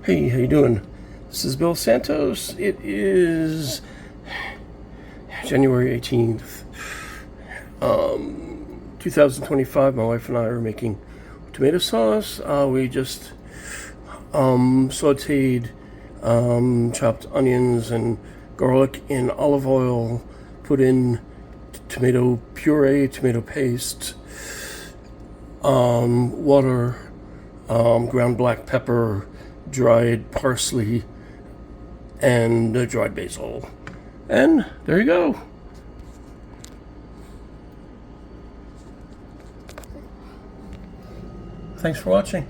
Hey, how you doing? This is Bill Santos. It is January 18th, 2025. My wife and I are making tomato sauce. We just sauteed chopped onions and garlic in olive oil, put in tomato puree, tomato paste, water, ground black pepper, dried parsley, and dried basil. And there you go. Thanks for watching.